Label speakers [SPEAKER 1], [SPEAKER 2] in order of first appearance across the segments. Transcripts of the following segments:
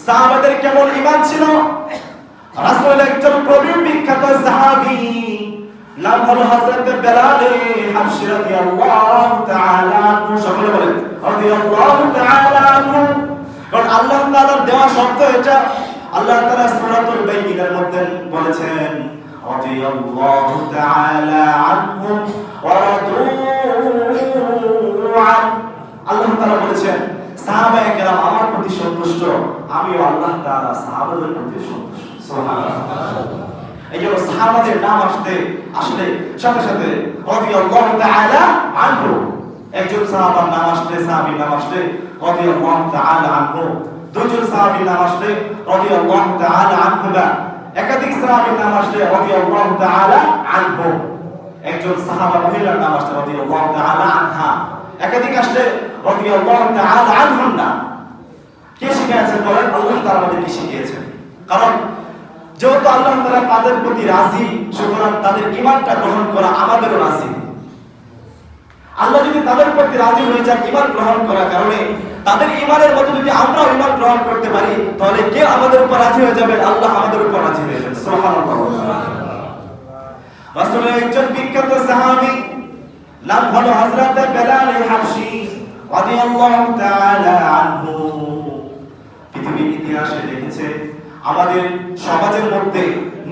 [SPEAKER 1] সাহাবাদের কেমন ঈমান ছিল। রাসূল একজন প্রবীণ বিখ্যাত সাহাবী, নাম হলো হযরত বেলাল হাবশী রাদিয়াল্লাহু তাআলা আনহু। সকলে বলেন রাদিয়াল্লাহু তাআলা আনহু। কারণ আল্লাহ তাআলার দেওয়া শব্দ এটা। আল্লাহ তাআলা সূরাতুল বাইয়িনার মধ্যে বলেছেন রাদিয়াল্লাহু তাআলা আনহু ওয়া রাদু আন। আল্লাহ তাআলা বলেছেন সাহাবায়ে কেরাম আমার প্রতি সন্তুষ্ট, আমিও আল্লাহ তাআলা সাহাবাদের প্রতি সন্তুষ্ট। সুবহানাল্লাহ। এইজন্য সাহাবাদের নাম আসলে সাথে সাথে রাদিয়াল্লাহু তাআলা আনহু। একজন সাহাবার নাম আসলে, সাহাবীর নাম আসলে রাদিয়াল্লাহু তাআলা আনহু। দুজন সাহাবীর নাম আসলে রাদিয়াল্লাহু তাআলা আনহুমা। একাধিক সাহাবীর নাম আসলে রাদিয়াল্লাহু তাআলা আনহু। একজন সাহাবা মহিলার নাম আসলে রাদিয়াল্লাহু তাআলা আনহা। একাধিক আসলে রাদিয়াল্লাহু তাআলা আনহুন্না। কে শিখিয়েছেন বলেন? আল্লাহ তাআলা আমাদেরকে শিখিয়েছেন। কারণ যেহেতু আল্লাহ তাআলা তাদের প্রতি রাজি, সুতরাং তাদের ঈমানটা গ্রহণ করা আমাদেরও রাজি। আল্লাহ যদি তাদের প্রতি রাজি হয়ে যান ঈমান গ্রহণ করার কারণে, তাদের ঈমানের মতো যদি আমরাও ঈমান গ্রহণ করতে পারি, তাহলে কে আমাদের উপর রাজি হয়ে যাবেন? আল্লাহ আমাদের উপর রাজি হয়ে যাবেন। সুবহানাল্লাহ। রাসূলের একজন বিখ্যাত সাহাবী, নাম হলো হযরত বেলাল হাবশী রাদিয়াল্লাহু তাআলা আনহু। পৃথিবীর ইতিহাসে দেখেছে আমাদের সমাজের মধ্যে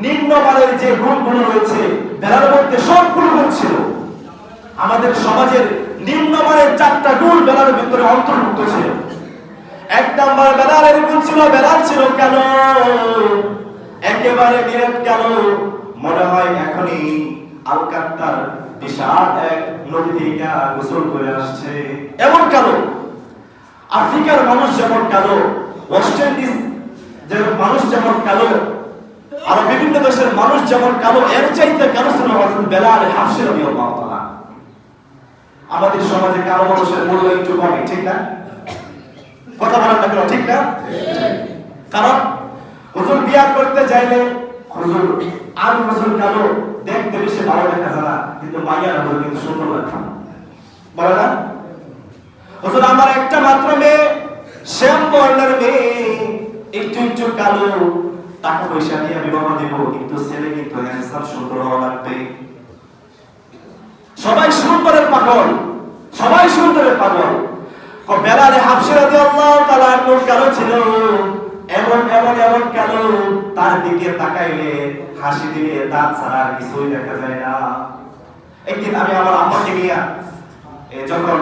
[SPEAKER 1] নিম্নমানের যে গুণগুলো রয়েছে বেলালের মধ্যে সবগুলো গুণ ছিল। আমাদের সমাজের নিম্নমানের 4টা গুণ বেলালের ভিতরে অন্তর্ভুক্ত ছিল। এক নাম্বার বেলালের গুণ ছিল, বেলাল ছিল কালো, একেবারে নিরেট কালো। মনে হয় এখনই আলকাত্তার বিশাল এক নদী থেকে গোসল করে আসছে, এমন কালো। আফ্রিকার মানুষ যেমন কালো, ওয়েস্ট ইন্ডিজ যে মানুষ যেমন কালো, আর বিভিন্ন দেশের মানুষ যেমন কালো, এর চাইতে কালো ছিল হযরত বেলাল হাবশী রাদিয়াল্লাহু তাআলা। আমাদের সমাজে কালো মানুষের মূল্য একটু কম, ঠিক না? কথা বলেন না কেন? ঠিক না? কারণ হুজুর বিয়া করতে চাইলে হুজুর আর হুজুর কালো, দেখতে বেশি ভালো দেখা যায় না, কিন্তু মাইয়ার হলো কিন্তু সুন্দর লাগে, বলে না? হুজুর আমার একটা মাত্র মেয়ে, শ্যাম বর্ণের মেয়ে, একটু একটু কালো, টাকা পয়সা দিয়ে বিবাহ দেব, কিন্তু ছেলে কিন্তু হ্যান্ডসাম সুন্দর হওয়া লাগবে। সবাই সুন্দরের পাগল, সবাই সুন্দরের পাগল। বেলাল হাবশী রাদিয়াল্লাহু তাআলা আনহু কালো ছিল, এমন এমন এমন কালো, তার দিকে তাকাইলে হাসি দিলে দাঁত ছাড়া কিছুই দেখা যায় না। একদিন আমি আমার আম্মাকে নিয়ে যখন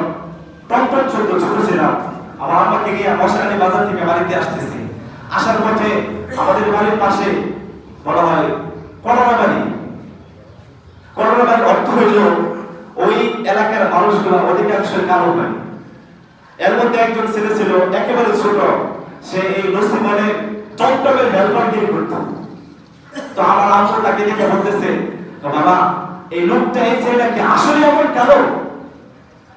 [SPEAKER 1] টমটম ছোট ছিলাম, আমার আম্মাকে নিয়ে মশাখালী বাজার থেকে বাড়িতে আসতেছি। আসার পথে আমাদের বাড়ির পাশে বলা হয় করোনা বাড়ি। করোনা বাড়ি অর্থ হইল ওই এলাকার মানুষগুলো অধিকাংশ কালো হয়। এর মধ্যে একজন ছেলে ছিল একেবারে ছোট, সে এই নসিমানে টমটমের হেল্পার দিয়ে করত। তো আমার আম্মু তাকে দেখে বলতেছে, বাবা এই লোকটা, এই ছেলেটা কি আসলে এমন কালো?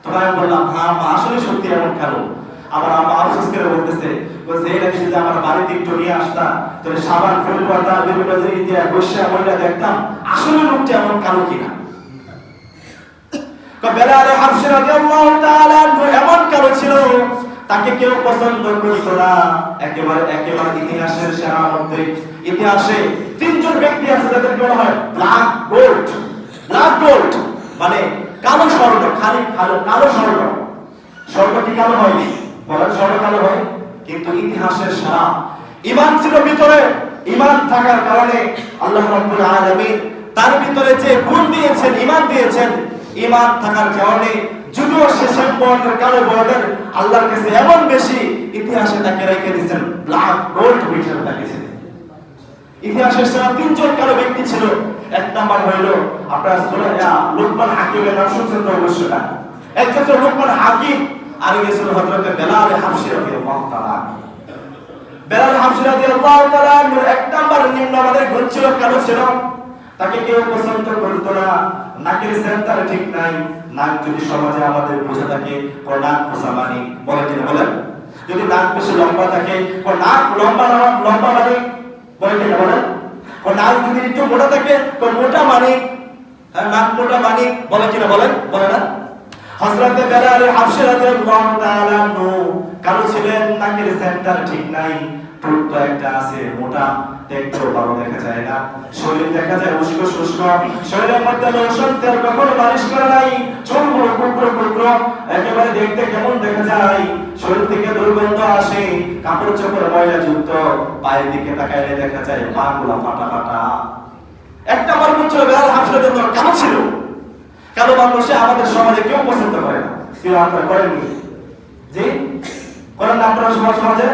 [SPEAKER 1] তো আমি বললাম হ্যাঁ মা, আসলে সত্যি এমন কালো। আমার আম্মা আফসোস করে বলতেছে, এটা যদি আমার বাড়িতে একটু নিয়ে আসতাম, তাহলে সাবান ফুল পাতা বিভিন্ন জিনিস দিয়ে বসে আমরা দেখতাম আসলে লোকটা এমন কালো কিনা। বেলাল হাবশী রাদিয়াল্লাহু তাআলা এমন কালো ছিল, তাকে কেউ পছন্দ করত না। একেবারে ইতিহাসের সেরা মধ্যে, ইতিহাসে 3 জন ব্যক্তি আছে যাদেরকে বলা হয় ব্ল্যাক গোল্ড। ব্ল্যাক গোল্ড মানে কালো স্বর্ণ, খালি কালো স্বর্ণ। স্বর্ণ কি কালো হয়? বলেন স্বর্ণ কালো হয়? কিন্তু ইতিহাসের সেরা ঈমান ছিল ভিতরে। ঈমান থাকার কারণে আল্লাহ রাব্বুল আলামিন তার ভিতরে যে গুণ দিয়েছেন, ঈমান দিয়েছেন, ঈমান থাকার কারণে যদিও শেষে বর্ণের কালো বর্ণের আল্লাহর কাছে এমন বেশি, ইতিহাসে তাকে রেখে দিয়েছেন ব্ল্যাক গোল্ড হিসেবে তাকিয়েছেন। ইতিহাসের সেরা 3 জন কালো ব্যক্তি ছিল। এক নাম্বার হইল আপনারা লোকমান হাকিমের নাম শুনছেন তো অবশ্যই না। একজন ছিল লোকমান হাকিম, আর একজন ছিল হযরত বেলাল হাবশী রাদিয়াল্লাহু তাআলা। বেলাল হাবশী রাদিয়াল্লাহু তাআলা এক নাম্বার নিম্নমানের গুণ ছিল, কালো ছিল। তাকে কেউ পছন্দ করতো না। নাকের সেন্টার ঠিক নাই। নাক যদি সমাজে আমাদের বোঝা থাকে, নাক পোষা মানি, বলে কিনা বলেন? যদি নাক বেশি লম্বা থাকে, নাক লম্বা মানে, বলে কিনা বলেন? নাক যদি একটু মোটা থাকে, মোটা মানি, নাক মোটা মানি, বলে কিনা বলেন? বলে না? হযরত বেলাল হাবশী রাদিয়াল্লাহু তাআলা কালো ছিলেন, নাকের সেন্টার ঠিক নাই, ঠোঁট তো একটা আছে মোটা, দেখতে ভালো দেখা যায় না, শরীর দেখা যায় উস্কো শুষ্ক, শরীরের মধ্যে লোশন তেল কখনো মালিশ করে নাই, চুলগুলো কুকড়ো কুকড়ো, একেবারে দেখতে কেমন দেখা যায়, শরীর থেকে দুর্গন্ধ আসে, কাপড় চোপড় ময়লা যুক্ত, পায়ের দিকে তাকাইলে দেখা যায় পা গুলা ফাটা ফাটা। একটা আমার মন ছিল বেলাল হাফসার জন্য কেমন ছিল, কালো মানুষে আমাদের সমাজে কেউ পছন্দ করে না, কেউ আপনারা করেননি জি করেন না আপনারা সমাজে?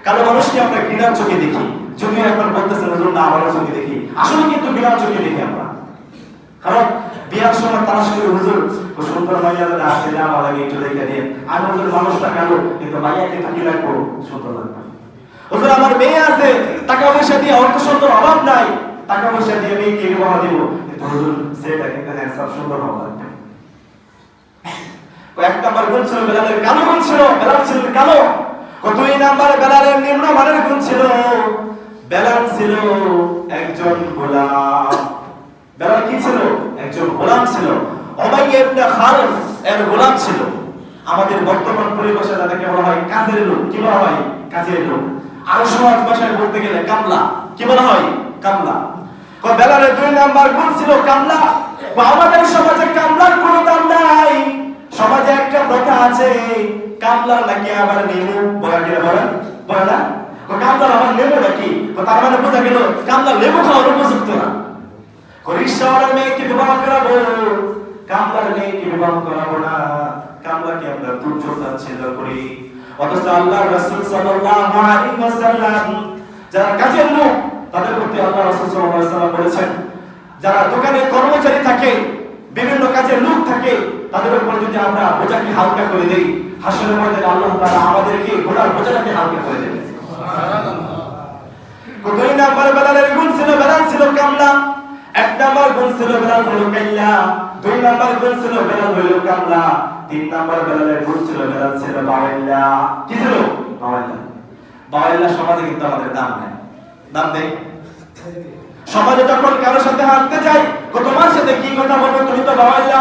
[SPEAKER 1] কালো মানুষকে আমরা ঘৃণার চোখে দেখি, যদিও এখন বলতেছেন হুজুর না ভালো চোখে দেখি, আসলে কিন্তু ঘৃণার চোখে দেখি আমরা। কারণ বিয়ার সময় তারা শুধু হুজুর সুন্দর মাইয়া যদি আসে আমার আগে একটু দেখে দিন, আমি হুজুর মানুষটা কালো কিন্তু মাইয়া কিন্তু কি রাখবো সুন্দর লাগবে, হুজুর আমার মেয়ে আছে টাকা পয়সা দিয়ে অর্থ সুন্দর অভাব নাই, টাকা পয়সা দিয়ে মেয়েকে বিবাহ দিব, কিন্তু হুজুর সেটা কিন্তু হ্যান্ডসাম সুন্দর হওয়া লাগবে। এক নাম্বার গুণ ছিল বেলালের কালো গুণ ছিল, বেলাল ছিল কালো। দুই নাম্বার বেলালের নিম্নমানের গুণ ছিল, বেলাল ছিল একজন গোলাম। বেলাল কি ছিল? একজন গোলাম ছিল, উমাইয়া ইবনে খালফ এর গোলাম ছিল। আমাদের বর্তমান পরিবেশে যাদেরকে বলা হয় কাজের লোক, কি বলা হয়? কাজের লোক। আরো সহজ ভাষায় বলতে গেলে কামলা, কি বলা হয়? কামলা। বেলালের দুই নাম্বার গুণ ছিল কামলা। আমাদের সমাজে কামলার কোনো দাম নাই। সমাজে একটা প্রথা আছে, কামলার নাকি আবার নেমু বলা কি বলেন? বলে না? কামলার আবার নেমু নাকি? তার মানে বোঝা গেল কামলা লেবু খাওয়ার উপযুক্ত না। রিকশাওয়ালার মেয়েকে বিবাহ করাবো, কামলার মেয়েকে বিবাহ করাবো না। কামলাকে আমরা তুচ্ছতা ছিল করি। অথচ আল্লাহর রাসূল সাল্লাল্লাহু আলাইহি ওয়াসাল্লাম যারা কাজের লোক তাদের প্রতি আল্লাহ রাসূল সাল্লাল্লাহু আলাইহি ওয়াসাল্লাম বলেছেন, যারা দোকানে কর্মচারী থাকে, বিভিন্ন কাজের লোক থাকে, তাদের উপর যদি আমরা বোঝাকে হালকা করে দেই, হাসরের ময়দানে আল্লাহ তাআলা আমাদেরকে ঘোড়ার বোঝাটাকে হালকা করে দেবেন। সুবহানাল্লাহ। দুই নাম্বার বেলালের গুণ ছিল, বেলাল ছিল কামলা। এক নাম্বার গুণ ছিল বেলাল হলো কাইল্লা, দুই নাম্বার গুণ ছিল বেলাল হলো কামলা, তিন নাম্বার বেলালের গুণ ছিল বেলাল ছিল বাওয়াইল্লা। কি ছিল? বাওয়াইল্লা। বাওয়াইল্লা সমাজে কিন্তু আমাদের দাম নেই, দাম দেই। সমাজে যখন কারোর সাথে হাঁটতে যাই, তোমার সাথে কি কথা বলবো, তুমি তো বাওয়াইল্লা,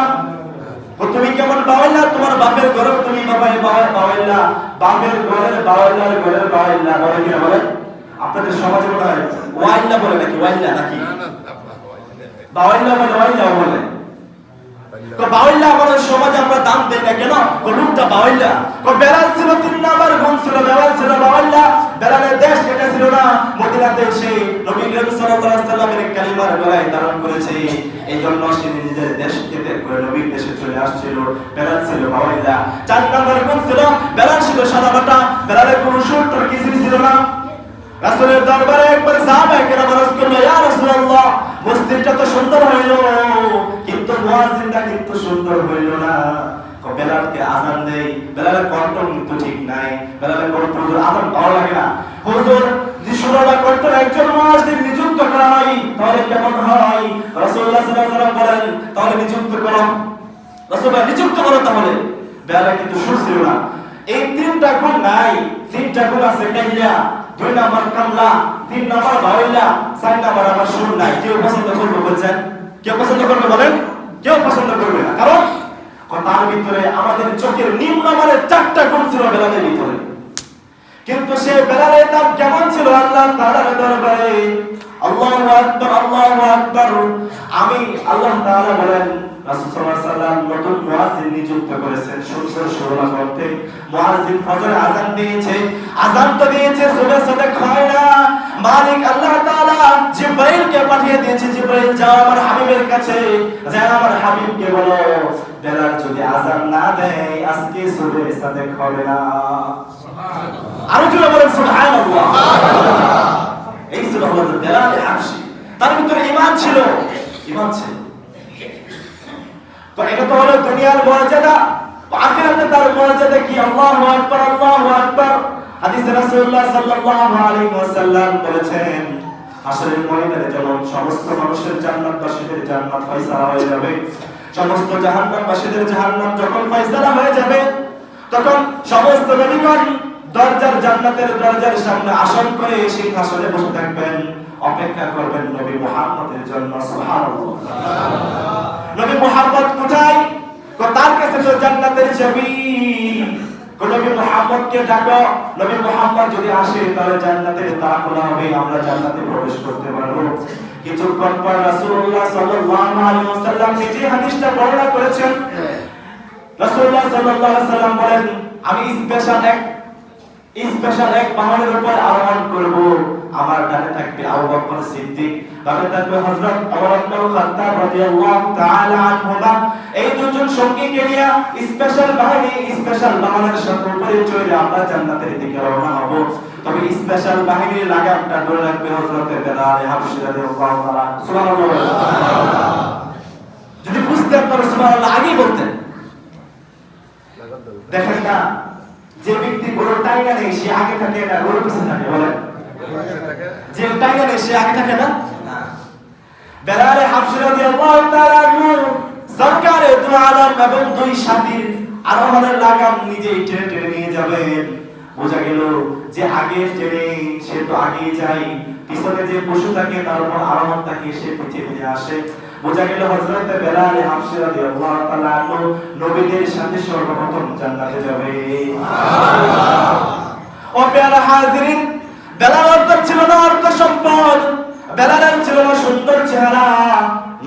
[SPEAKER 1] তুমি কেমন বাওয়াইল্লা, তোমার বাপের ঘরে তুমি বাবাই বাওয়াইল্লা, বাপের ঘরের বাওয়াইল্লার ঘরের বাওয়াইল্লা বলে কি বলে? আপনাদের সমাজে বলা হয় ওয়াইল্লা বলে নাকি? ওয়াইল্লা নাকি বাওয়াইল্লা বলে? ওয়াইল্লা বলে। তো বাওয়াইল্লা আমাদের সমাজে আমরা দাম দেই না কেন? লোকটা বাওয়াইল্লা। বেলাল ছিল তিন নাম্বার গুণ ছিল, বেলাল ছিল বাওয়াইল্লা। বেলালের দেশ কেটে ছিল না, মদিনাতে এসে নবী করিম সাল্লাল্লাহু আলাইহি ওয়াসাল্লামের কালিমার গলায় ধারণ করেছে। এইজন্য সে নিজের দেশ কেটে করে নবীর দেশে চলে আসছিল। বেলাল ছিল বাওয়াইল্লা। চার নাম্বার গুণ ছিল বেলাল ছিল সাদামাটা, বেলালের কোনো সুর কিছুই ছিল না। রাসূলের দরবারে একবার সাহাবায়ে কেরাম আরজ করলো, ইয়া রাসূলুল্লাহ, মসজিদটা তো সুন্দর হইল, কিন্তু মুয়াজ্জিনটা কিন্তু সুন্দর হইল না। বেলালকে আযান দেই, বেলালের কণ্ঠ কিন্তু ঠিক নাই, বেলালের কণ্ঠ আযান ভালো লাগে না। হুজুর যদি সুরালা কণ্ঠ একজন মুয়াজ্জিন নিযুক্ত করা হয় তাহলে কেমন হয়? রাসূলুল্লাহ সাল্লাল্লাহু আলাইহি ওয়াসাল্লাম বলেন, তাহলে নিযুক্ত করো, রাসূলুল্লাহ নিযুক্ত করো। তাহলে বেলাল কিন্তু সুর ছিল না। এই তিনটা গুণ নাই, তিনটা গুণ আছে কাইল্লা, দুই নাম্বার কামলা, তিন নাম্বার বাওয়াইল্লা, চার নাম্বার আমার সুর নাই। কেউ পছন্দ করবে বলছেন? কেউ পছন্দ করবে বলেন? কেউ পছন্দ করবে না। কারণ তার ভিতরে আমাদের চোখের নিম্নমানের চারটা গুণ ছিল বেলালের ভিতরে। কিন্তু সে বেলালের দাম কেমন ছিল আল্লাহ তাআলার দরবারে? আল্লাহু আকবার, আল্লাহু আকবার। আমি আল্লাহ তাআলা বলেন, রাসূল সাল্লাল্লাহু আলাইহি ওয়াসাল্লাম নতুন মুয়াজ্জিন নিযুক্ত করেছেন সুন্দর সুরলা করতে। মুয়াজ্জিন ফজরে আযান দিয়েছে, আযান তো দিয়েছে, সুবহ সাদেক হয় না। মালিক আল্লাহ তাআলা জিবরাইলকে পাঠিয়ে দিয়েছে, জিবরাইল যাও আমার হাবিবের কাছে, যাও আমার হাবিবকে বলো বেলাল যদি আযান না দেয় আজকে সুবহ সাদেক হবে না। সুবহানাল্লাহ। আরো জোরে বলেন সুবহানাল্লাহ। এই ছিল হযরত বেলাল হাবশী। তার ভিতরে ঈমান ছিল, ঈমান ছিল। তো এটা তো হলো দুনিয়ার মর্যাদা, আখিরাতে তার মর্যাদা কি? আল্লাহু আকবার, আল্লাহু আকবার। হাদিসে রাসূলুল্লাহ সাল্লাল্লাহু আলাইহি ওয়াসাল্লাম বলেছেন, হাশরের ময়দানে যখন সমস্ত মানুষের জান্নাতবাসীদের জান্নাত ফয়সালা হয়ে যাবে, সমস্ত জাহান্নামবাসীদের জাহান্নাম যখন ফয়সালা হয়ে যাবে, তখন সমস্ত নবীগণ দরজার জান্নাতের দরজার সামনে আসন করে সিংহাসনে বসে থাকবেন, অপেক্ষা করবেন নবী মুহাম্মদের জন্য। সুবহানাল্লাহ। নবী মুহাম্মদ কোথায়? তার কাছে তো জান্নাতের চাবি। নবী মুহাম্মদকে ডাকো, নবী মুহাম্মদ যদি আসে তাহলে জান্নাতের দ্বার খোলা হবে, আমরা জান্নাতে প্রবেশ করতে পারবো। কিছুক্ষণ পর রাসূলুল্লাহ সাল্লাল্লাহু আলাইহি ওয়াসাল্লাম নিজে হাদিসটা বর্ণনা করেছেন। রাসূলুল্লাহ সাল্লাল্লাহু আলাইহি ওয়াসাল্লাম বলেন, আমি স্পেশাল এক বাহনের উপর আরোহণ করব। আমার ডানে থাকবে আবু বকর সিদ্দিক, বামে থাকবে হযরত ওমর ইবনে খাত্তাব রাদিয়াল্লাহু তাআলা আনহুমা। এই দুজন সঙ্গীকে নিয়ে স্পেশাল বাহনের সাথে উপরে চড়ে আমরা জান্নাতের দিকে রওনা হব। তবে স্পেশাল বাহিনীর লাগামটা ধরে রাখবে হযরত বেলাল হাবশী রাদিয়াল্লাহু তাআলা। সুবহানাল্লাহ। যদি বুঝতেন তাহলে সুবহানাল্লাহ আগেই বলতেন। দেখেন না, যে ব্যক্তি গরুর টাইনা নেই সে আগে থাকে না গরুর পিছনে থাকে, বলেন? যে টাইনা নেই সে আগে থাকে না। বেলাল হাবশী রাদিয়াল্লাহু তাআলা সরকারে দু আলম এবং দুই সাথীর আরোহণের লাগাম নিজেই টেনে টেনে নিয়ে যাবেন। বোঝা গেল যে আগে টেনে সে তো আগেই যায়, পিছনে যে পশু থাকে তার উপর আরোহণ থাকে সে পিছিয়ে পিছিয়ে আসে। বোঝা গেল হযরত বেলাল হাবশী রাদিয়াল্লাহু তাআলা আনহু নবীদের সাথে সর্বপ্রথম জান্নাতে যাবে। ও প্যারা হাজিরিন, বেলাল অর্থ ছিল না অর্থ সম্পদ, বেলালের ছিল না সুন্দর চেহারা,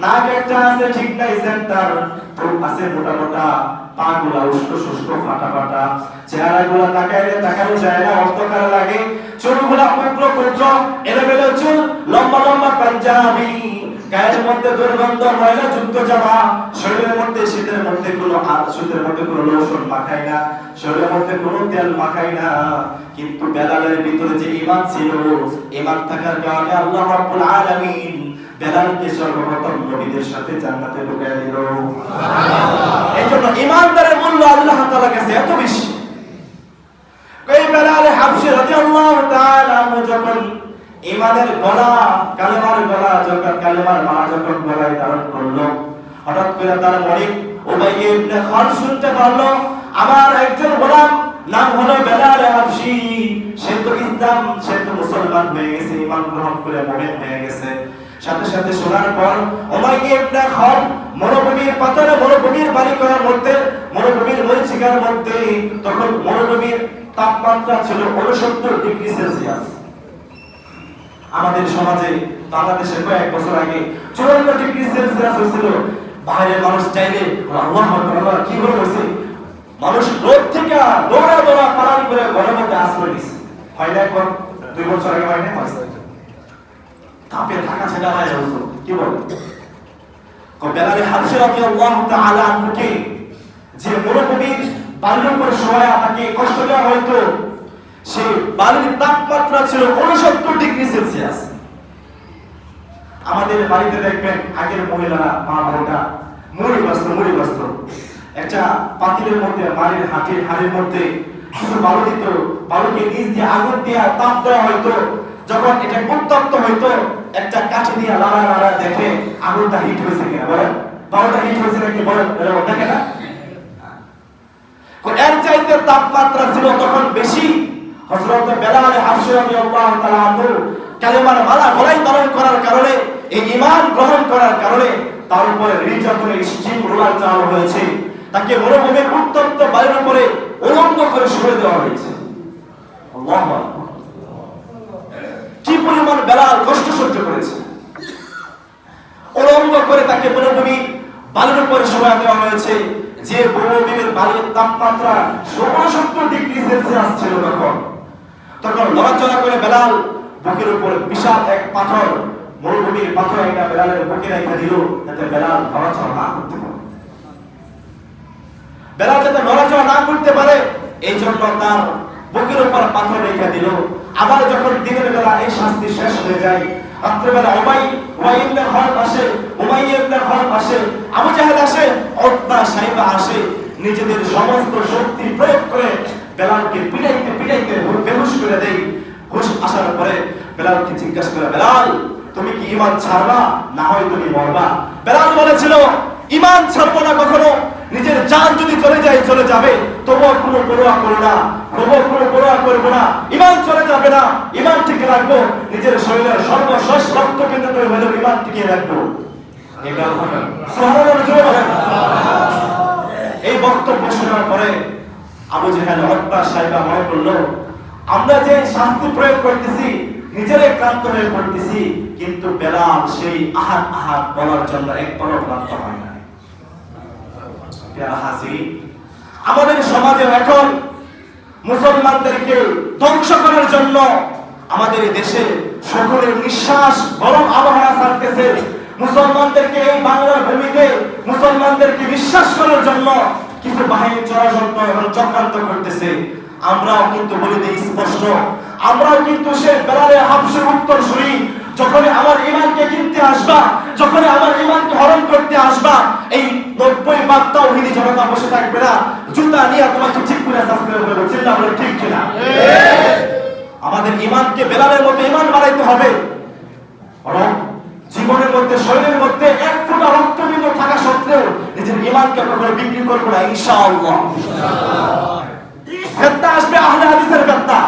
[SPEAKER 1] নাক একটা আছে ঠিক নাই সেন্টার, ঠোঁট আছে মোটা মোটা, পাগুলা উস্কো শুষ্ক ফাটা ফাটা, চেহারাগুলা তাকাইলে তাকানো যায় না, অন্ধকার লাগে, চুলগুলা কুকড়ো কুকড়ো, এলোমেলো চুল, লম্বা লম্বা পাঞ্জাবি, গায়ের মধ্যে দুর্গন্ধ ময়লা যুক্ত জামা, শরীরের মধ্যে শীতের মধ্যে কোনো লোশন মাখায় না, শরীরের মধ্যে কোনো তেল মাখায় না। কিন্তু বেলালের ভিতরে যে ঈমান ছিল, ঈমান থাকার কারণে আল্লাহ রাব্বুল আলামিন বেলালকে সর্বপ্রথম নবীদের সাথে জান্নাতে ঢুকিয়ে দিল। সুবহানাল্লাহ। এইজন্য ঈমানদারের মূল্য আল্লাহ তাআলার কাছে এত বেশি। কই বেলাল হাবশী রাদিয়াল্লাহু তাআলা যখন ঈমানের গলা, কালেমার গলা, যখন কালেমার মালা যখন গলায় ধারণ করলো, হঠাৎ করে তার মালিক উমাইয়া ইবনে খালদ শুনতে পারলো আমার একজন গোলাম নাম হলো বেলাল হাবশী, সে তো মুসলমান হয়ে গেছে, ঈমান গ্রহণ করে মুমিন হয়ে গেছে। সাথে সাথে শোনার পর উমাইয়া ইবনে খালদ মরুভূমির পাথরে, মরুভূমির বালিকার মধ্যে, মরুভূমির মরীচিকার মধ্যে, তখন মরুভূমির তাপমাত্রা ছিল 69 ডিগ্রি সেলসিয়াস। আমাদের সমাজে বাংলাদেশে কয়েক বছর আগে 54 ডিগ্রি সেলসিয়াস হয়েছিল। বাইরের মানুষ চাইলে আল্লাহু আকবার কি করে হয়েছে, মানুষ রোদ থেকে দৌড়া দৌড়া পালন করে ঘরের মধ্যে আশ্রয় নিছে। হয় না? এখন 2 বছর আগে হয় না? তাপে থাকা ছেড়া হয়ে যাচ্ছে। কি বল? বেলাল হাবশী রাদিয়াল্লাহু তাআলা আনহুকে যে মরুভূমির বালুর উপর শোয়া তাকে কষ্ট দেওয়া হয়তো, সেই বালুর তাপমাত্রা ছিল 69 ডিগ্রি সেলসিয়াস। আমাদের বাড়িতে দেখবেন আগের মহিলারা মা বোনরা মুড়ি বস্ত্র একটা পাতিলের মধ্যে, বাড়ির হাড়ির মধ্যে কিছু বালু দিত, বালুকে নিচ দিয়ে আগুন দিয়ে তাপ দেওয়া হয়তো। যখন এটা উত্তপ্ত হইতো একটা কাঠি দিয়ে লাড়া দেখে আগুনটা হিট হয়েছে কিনা, বলেন? বালুটা হিট হয়েছে নাকি, বলেন? দেখে না? এর চাইতে তাপমাত্রা ছিল তখন বেশি। হযরত বেলাল হাবশী রাদিয়াল্লাহু তাআলা আনহু কালেমার মালা গলায় ধারণ করার কারণে, এই ঈমান গ্রহণ করার কারণে তার উপরে নির্যাতনের স্টিম রোলার চালানো হয়েছে। তাকে মরুভূমির উত্তপ্ত বায়ুর উপরে উলঙ্গ করে শুয়ে দেওয়া হয়েছে। আল্লাহু আকবার। কি পরিমাণ বেলাল কষ্ট সহ্য করেছে। উলঙ্গ করে তাকে মরুভূমি বালুর উপরে শুয়ে দেওয়া হয়েছে, যে মরুভূমির বালুর তাপমাত্রা 69 ডিগ্রি সেলসিয়াস ছিল। তখন লড়াচড়া করে বেলাল বুকের উপর বিশাল এক পাথর, মরুভূমির পাথর একটা বেলালের বুকে রেখে দিল যাতে বেলাল নড়াচড়া না করতে পারে। বেলাল যাতে নড়াচড়া না করতে পারে এই জন্য তার বুকের উপর পাথর রেখে দিল। আবার যখন দিনের বেলা এই শাস্তি শেষ হয়ে যায়, রাত্রেবেলা উমাইয়া ইবনে খালদ আসে, আবু জাহেল আসে, উতবা সাইবা আসে, নিজেদের সমস্ত শক্তি প্রয়োগ করে বেলালকে পিটাইতে বেহুশ করে দেয়। হুশ আসার পরে বেলালকে জিজ্ঞাসা করে, বেলাল তুমি কি ঈমান ছাড়বা, না হয় তুমি মরবা? বেলাল বলেছিল, ঈমান ছাড়বো না কখনো, নিজের জান যদি চলে যায় চলে যাবে, তবুও কোনো পরোয়া করব না, ঈমান চলে যাবে না, ঈমান টিকে রাখবো, নিজের শরীরের সর্বশেষ রক্ত কেন্দ্র করে হলেও ঈমান টিকিয়ে রাখবো। সুবহানাল্লাহ। এই বক্তব্য শোনার পরে আবু জেহেল, উতবা, সাইবা মনে করলো আমরা যে শাস্তি প্রয়োগ করতেছি নিজেরাই ক্লান্ত হয়ে পড়তেছি, কিন্তু বেলাল সেই আহাদ আহাদ বলার জন্য একবারও ক্লান্ত হয় না। আমাদের সমাজে এখন মুসলমানদেরকে ধ্বংস করার জন্য আমাদের দেশে সকলের নিঃশ্বাস গরম আবহাওয়া ছাড়তেছে। মুসলমানদেরকে এই বাংলার ভূমিতে মুসলমানদেরকে বিশ্বাস করার জন্য কিছু বাহিনী ষড়যন্ত্র এবং চক্রান্ত করতেছে। আমরাও কিন্তু বলে দিই স্পষ্ট, আমরাও কিন্তু সে বেলালের হাবসের উত্তর শুনি। যখন আমার ঈমানকে কিনতে আসবা, যখন আমার ঈমানকে হরণ করতে আসবা, এই 90 ভাগ তাওহীদি জনতা বসে থাকবে না, জুতা নিয়ে তোমাকে ঠিক করে সাবস্ক্রাইব করবে। চিন্তা বলে ঠিক কিনা? আমাদের ঈমানকে বেলালের মতো ঈমান বাড়াইতে হবে। বরং জীবনের মধ্যে, শরীরের মধ্যে এক ফোঁটা রক্তবিন্দু থাকা সত্ত্বেও নিজের ঈমানকে কখনো বিক্রি করবো না, ইনশাআল্লাহ। ফিতনা আসবে আহলে হাদিসের ফিতনা,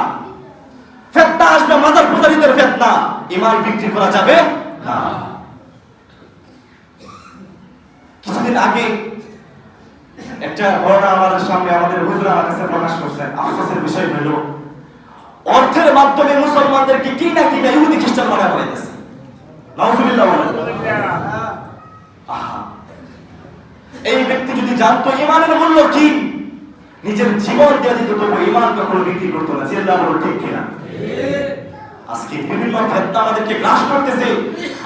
[SPEAKER 1] ফিতনা আসবে মাজার পূজারীদের ফিতনা, ঈমান বিক্রি করা যাবে না। কিছুদিন আগে একটা ঘটনা আমাদের সামনে আমাদের হুজুর আমার কাছে প্রকাশ করছেন। আফসোসের বিষয় হলো অর্থের মাধ্যমে মুসলমানদেরকে কি না কি না ইহুদি খ্রিস্টান বানায় ফেলাইতেছে। নাউজুবিল্লাহ বলেন। এই ব্যক্তি যদি জানতো ঈমানের মূল্য কি, নিজের জীবন দিয়ে দিত, তবু ঈমান কখনো বিক্রি করতো না। চিন্তা বলো ঠিক কিনা? আজকে বিভিন্ন ফিতনা আমাদেরকে গ্রাস করতেছে,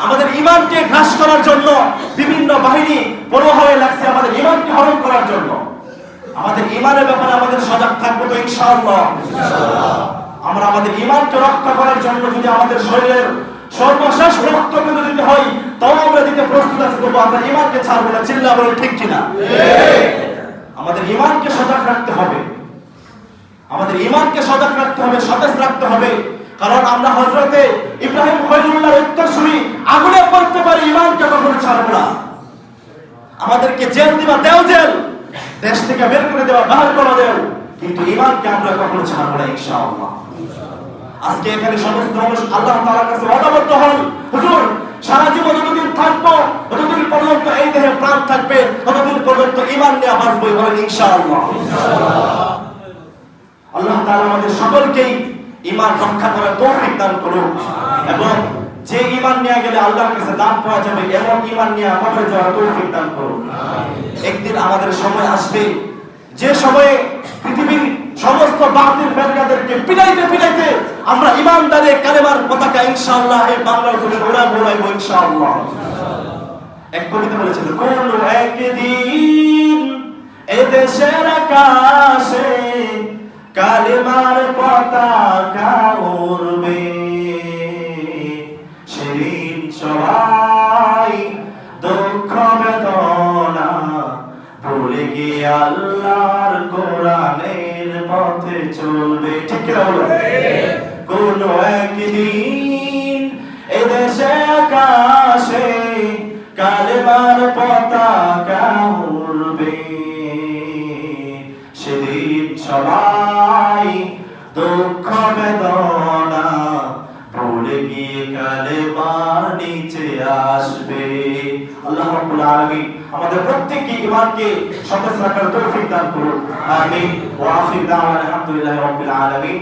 [SPEAKER 1] আমাদের ঈমানকে গ্রাস করার জন্য বিভিন্ন বাহিনী পরোয়া হয়ে লাগছে আমাদের ঈমানকে হরণ করার জন্য। আমাদের ঈমানের ব্যাপারে আমাদের সজাগ থাকবো তো ইনশাআল্লাহ। আমরা আমাদের ঈমানকে রক্ষা করার জন্য যদি আমাদের শরীরের সর্বশেষ রক্ত বিন্দু দিতে হয়, তাও আমরা দিতে প্রস্তুত আছি, তবু আমরা ঈমানকে ছাড়বো না। চিল্লা বলো ঠিক কিনা? আমাদের ঈমানকে সজাগ রাখতে হবে, আমাদের ঈমানকে সজাগ রাখতে হবে, সতেজ রাখতে হবে। কারণ আমরা হযরতে ইব্রাহিম খলিলুল্লাহর উত্তরসূরি, আগুনে পড়তে পারি, ঈমানকে কখনো ছাড়বো না। আমাদেরকে জেল দিবা, দেও জেল, দেশ থেকে বের করে দেওয়া, বাহির করে দেও, কিন্তু ঈমানকে আমরা কখনো ছাড়বো না ইনশাআল্লাহ। আজকে এখানে সমস্ত মানুষ আল্লাহ তাআলার কাছে ওয়াদাবদ্ধ হন, হুজুর সারা জীবন যতদিন থাকবো, ততদিন পর্যন্ত এই দেহে প্রাণ থাকবে, ততদিন পর্যন্ত ঈমান নিয়ে বাঁচবো, বলেন ইনশাআল্লাহ। আল্লাহ তাআলা আমাদের সকলকেই ঈমান রক্ষা করার তৌফিক দান করুন, এবং যে ঈমান নিয়ে গেলে আল্লাহর কাছে দান পাওয়া যাবে এমন ঈমান নিয়ে কবরে যাওয়ার তৌফিক দান করুন। একদিন আমাদের সময় আসবে যে সময়ে পৃথিবীর সমস্ত বাতিল ফেরকাদেরকে পিটাইতে পিটাইতে আমরা ঈমানদারের কালেমার পতাকা ইনশাআল্লাহ এই বাংলার জমিনে উড়াবো ইনশাআল্লাহ। এক কবিতা বলেছিল, কোন একদিন এই দেশের আকাশে কালেমার পতাকা উড়বে, সেদিন সবাই দুঃখ বেদনা ভুলে গিয়ে আল্লাহর কোরআনের পথে চলবে। ঠিক কিনা বলো? কোন একদিন এ দেশে আকাশে কালেমার পতাকা উড়বে, সেদিন সবাই দুঃখ বেদনা ভুলে গিয়ে কালেমার নিচে আসবে। আল্লাহ রাব্বুল আলামিন আমাদের প্রত্যেককে ঈমানকে সতেজ রাখার তৌফিক দান করুন। আমিন। ওয়া আখির দাওয়ানা আলহামদুলিল্লাহি রাব্বিল আলামিন।